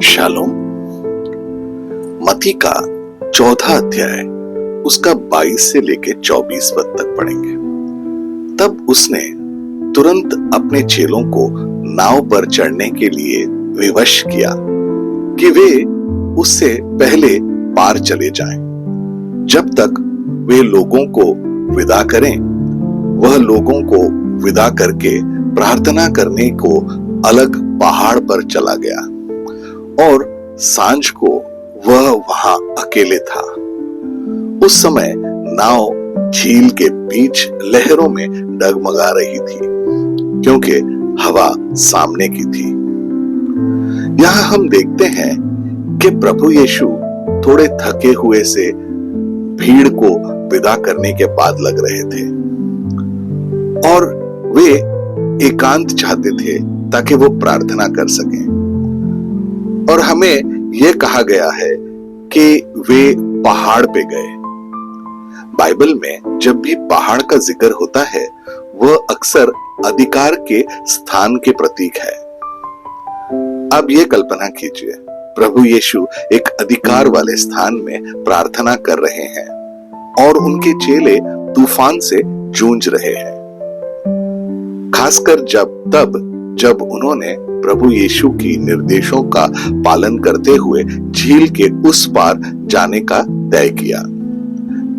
Shalom. मत्ती का 14 अध्याय उसका 22 से लेके 24 पद तक पढ़ेंगे। तब उसने तुरंत अपने चेलों को नाव पर चढ़ने के लिए विवश किया कि वे उससे पहले पार चले जाएं। जब तक वे लोगों को विदा करें, वह लोगों को विदा करके प्रार्थना करने को अलग पहाड़ पर चला गया और सांझ को वह वहां अकेले था। उस समय नाव झील के बीच लहरों में डगमगा रही थी क्योंकि हवा सामने की थी। यहां हम देखते हैं कि प्रभु यीशु थोड़े थके हुए से भीड़ को विदा करने के बाद लग रहे थे और वे एकांत चाहते थे ताकि वो प्रार्थना कर सकें। और हमें यह कहा गया है कि वे पहाड़ पे गए। बाइबल में जब भी पहाड़ का जिक्र होता है, वह अक्सर अधिकार के स्थान के प्रतीक है। अब यह कल्पना कीजिए, प्रभु यीशु एक अधिकार वाले स्थान में प्रार्थना कर रहे हैं और उनके चेले तूफान से जूझ रहे हैं। खासकर जब उन्होंने प्रभु यीशु की निर्देशों का पालन करते हुए झील के उस पार जाने का तय किया।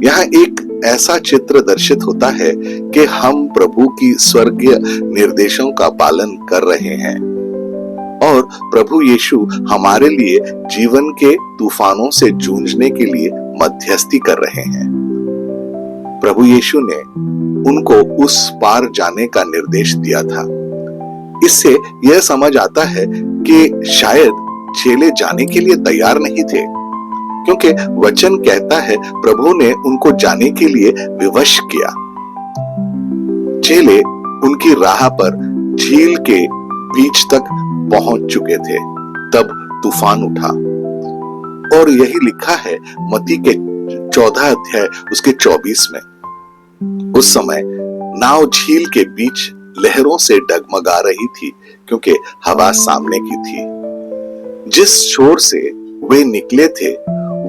यहाँ एक ऐसा चित्र दर्शित होता है कि हम प्रभु की स्वर्गीय निर्देशों का पालन कर रहे हैं और प्रभु यीशु हमारे लिए जीवन के तूफानों से जूझने के लिए मध्यस्थी कर रहे हैं। प्रभु यीशु ने उनको उस पार जाने का निर्देश दिया था। इससे यह समझ आता है कि शायद चेले जाने के लिए तैयार नहीं थे, क्योंकि वचन कहता है प्रभु ने उनको जाने के लिए विवश किया। चेले उनकी राह पर झील के बीच तक पहुंच चुके थे, तब तूफान उठा और यही लिखा है मत्ती के 14 अध्याय उसके 24 में। उस समय नाव झील के बीच लहरों से डगमगा रही थी क्योंकि हवा सामने की थी। जिस छोर से वे निकले थे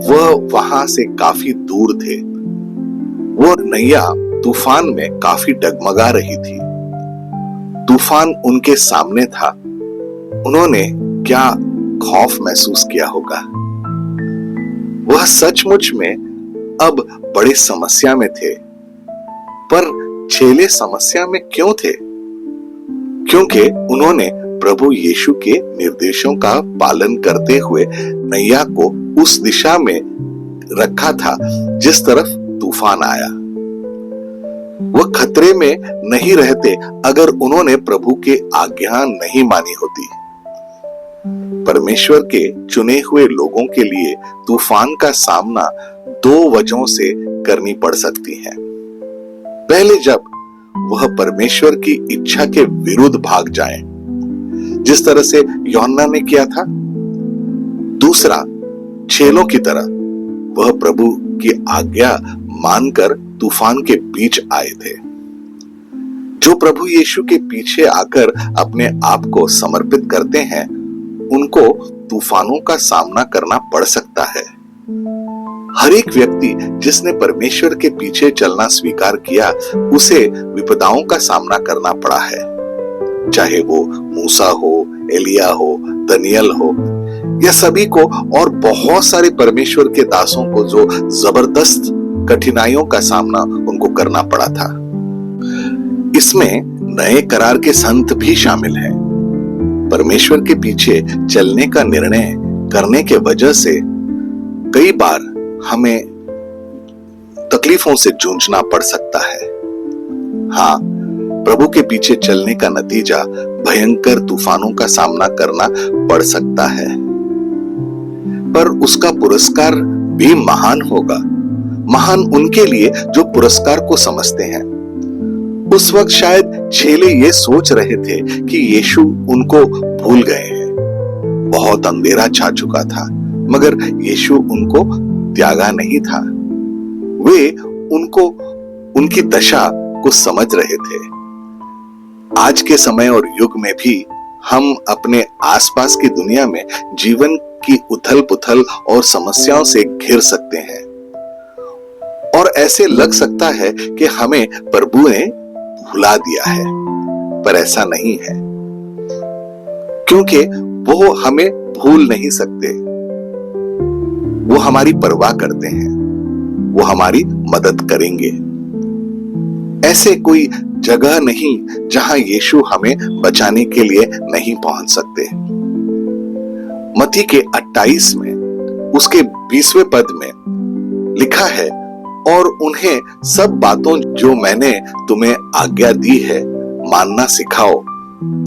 वह वहां से काफी दूर थे। वो नैया तूफान में काफी डगमगा रही थी। तूफान उनके सामने था। उन्होंने क्या खौफ महसूस किया होगा। वह सचमुच में अब बड़ी समस्या में थे। पर चेले समस्या में क्यों थे? क्योंकि उन्होंने प्रभु यीशु के निर्देशों का पालन करते हुए नैया को उस दिशा में रखा था जिस तरफ तूफान आया। वह खतरे में नहीं रहते अगर उन्होंने प्रभु के आज्ञा नहीं मानी होती। परमेश्वर के चुने हुए लोगों के लिए तूफान का सामना दो वजहों से करनी पड़ सकती है। पहले, जब वह परमेश्वर की इच्छा के विरुद्ध भाग जाएं, जिस तरह से यूहन्ना ने किया था। दूसरा, चेलों की तरह वह प्रभु की आज्ञा मानकर तूफान के बीच आए थे। जो प्रभु यीशु के पीछे आकर अपने आप को समर्पित करते हैं, उनको तूफानों का सामना करना पड़ सकता है। हर एक व्यक्ति जिसने परमेश्वर के पीछे चलना स्वीकार किया, उसे विपदाओं का सामना करना पड़ा है। चाहे वो मूसा हो, एलिया हो, दानियल हो, या सभी को और बहुत सारे परमेश्वर के दासों को जो जबरदस्त कठिनाइयों का सामना उनको करना पड़ा था। इसमें नए करार के संत भी शामिल हैं। परमेश्वर के पीछे चलने का निर्णय करने के वजह से कई बार हमें तकलीफों से जूझना पड़ सकता है। हाँ, प्रभु के पीछे चलने का नतीजा भयंकर तूफानों का सामना करना पड़ सकता है, पर उसका पुरस्कार भी महान होगा। महान उनके लिए जो पुरस्कार को समझते हैं। उस वक्त शायद चेले ये सोच रहे थे कि यीशु उनको भूल गए हैं। बहुत अंधेरा छा चुका था, मगर यीशु उनको त्यागा नहीं था। वे उनकी दशा को समझ रहे थे। आज के समय और युग में भी हम अपने आसपास की दुनिया में जीवन की उथल पुथल और समस्याओं से घिर सकते हैं और ऐसे लग सकता है कि हमें प्रभु ने भुला दिया है, पर ऐसा नहीं है, क्योंकि वो हमें भूल नहीं सकते। वो हमारी परवाह करते हैं, वो हमारी मदद करेंगे। ऐसे कोई जगह नहीं जहां यीशु हमें बचाने के लिए नहीं पहुंच सकते। मत्ती के 28 में उसके 20वें पद में लिखा है, और उन्हें सब बातों जो मैंने तुम्हें आज्ञा दी है मानना सिखाओ,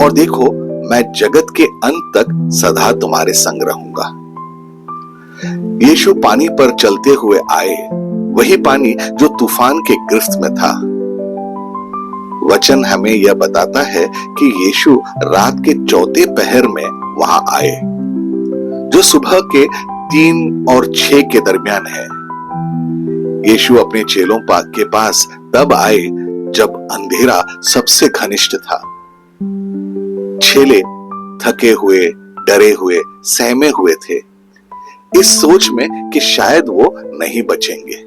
और देखो मैं जगत के अंत तक सदा तुम्हारे संग रहूंगा। यीशु पानी पर चलते हुए आए, वही पानी जो तूफान के गिरफ्त में था। वचन हमें यह बताता है कि यीशु रात के चौथे पहर में वहां आए, जो सुबह के 3 और 6 के दरमियान है। यीशु अपने चेलों के पास तब आए जब अंधेरा सबसे घनिष्ठ था। चेले थके हुए, डरे हुए, सहमे हुए थे, इस सोच में कि शायद वो नहीं बचेंगे।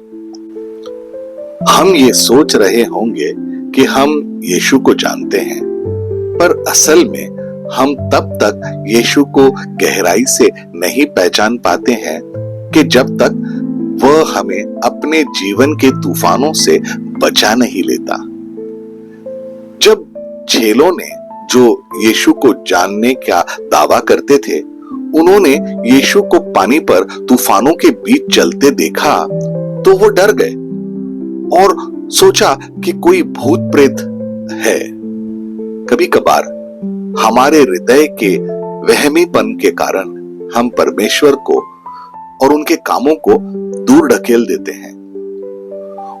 हम ये सोच रहे होंगे कि हम यीशु को जानते हैं, पर असल में हम तब तक यीशु को गहराई से नहीं पहचान पाते हैं कि जब तक वह हमें अपने जीवन के तूफानों से बचा नहीं लेता। जब चेलों ने जो यीशु को जानने का दावा करते थे, उन्होंने यीशु को पानी पर तूफानों के बीच चलते देखा तो वो डर गए और सोचा कि कोई भूत प्रेत है। कभी कभार हमारे हृदय के वहमीपन के कारण हम परमेश्वर को और उनके कामों को दूर ढकेल देते हैं।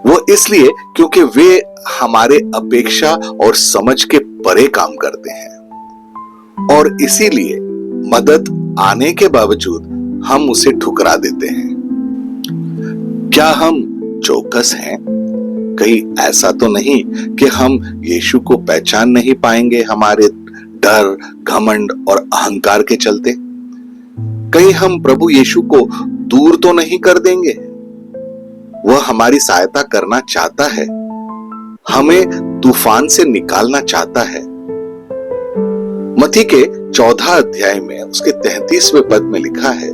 वो इसलिए क्योंकि वे हमारे अपेक्षा और समझ के परे काम करते हैं, और इसीलिए मदद आने के बावजूद हम उसे ठुकरा देते हैं। क्या हम चौकस हैं? कहीं ऐसा तो नहीं कि हम यीशु को पहचान नहीं पाएंगे हमारे डर, घमंड और अहंकार के चलते? कहीं हम प्रभु यीशु को दूर तो नहीं कर देंगे? वह हमारी सहायता करना चाहता है, हमें तूफान से निकालना चाहता है। मत्ती के 14 अध्याय में उसके 33वें पद में लिखा है,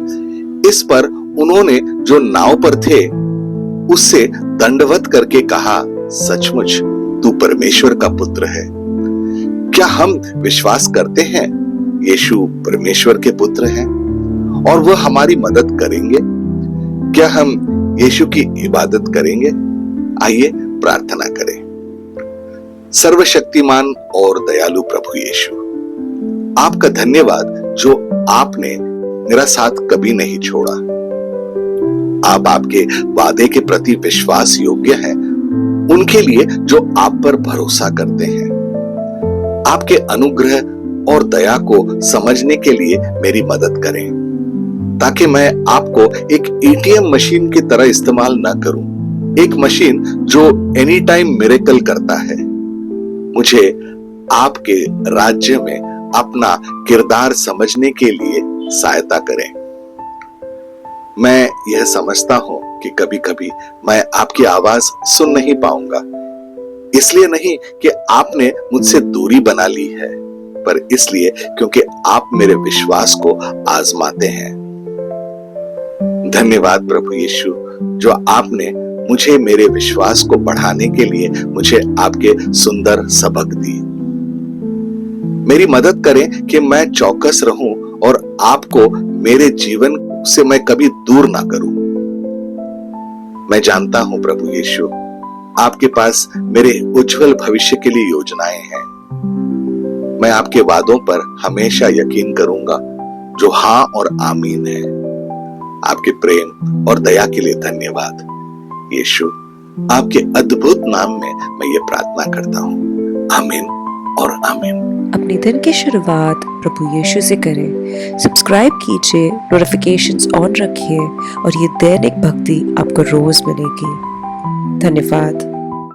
इस पर उन्होंने जो नाव पर थे उससे दंडवत करके कहा, सचमुच तू परमेश्वर का पुत्र है। क्या हम विश्वास करते हैं यीशु परमेश्वर के पुत्र हैं और वह हमारी मदद करेंगे? क्या हम यीशु की इबादत करेंगे? आइए प्रार्थना करें। सर्वशक्तिमान और दयालु प्रभु यीशु, आपका धन्यवाद जो आपने मेरा साथ कभी नहीं छोड़ा। आप आपके वादे के प्रति विश्वास योग्य हैं उनके लिए जो आप पर भरोसा करते हैं। आपके अनुग्रह और दया को समझने के लिए मेरी मदद करें, ताकि मैं आपको एक एटीएम मशीन की तरह इस्तेमाल न करूं, एक मशीन जो एनी टाइम मिरेकल करता है। मुझे आपके राज्य में अपना किरदार समझने के लिए सहायता करें। मैं यह समझता हूं कि कभी कभी मैं आपकी आवाज सुन नहीं पाऊंगा, इसलिए नहीं कि आपने मुझसे दूरी बना ली है, पर इसलिए क्योंकि आप मेरे विश्वास को आजमाते हैं। धन्यवाद प्रभु यीशु, जो आपने मुझे मेरे विश्वास को बढ़ाने के लिए मुझे आपके सुंदर सबक दी। मेरी मदद करें कि मैं चौकस रहूं और आपको मेरे जीवन से मैं कभी दूर ना करूं। मैं जानता हूं प्रभु यीशु, आपके पास मेरे उज्जवल भविष्य के लिए योजनाएं हैं। मैं आपके वादों पर हमेशा यकीन करूंगा, जो हाँ और आमीन है। आपके प्रेम और दया के लिए धन्यवाद यीशु। आपके अद्भुत नाम में मैं ये प्रार्थना करता हूँ। आमीन और आमीन। अपने दिन की शुरुआत प्रभु यीशु से करें। सब्सक्राइब कीजिए, नोटिफिकेशंस ऑन रखिए और ये दैनिक भक्ति आपको रोज मिलेगी। धन्यवाद।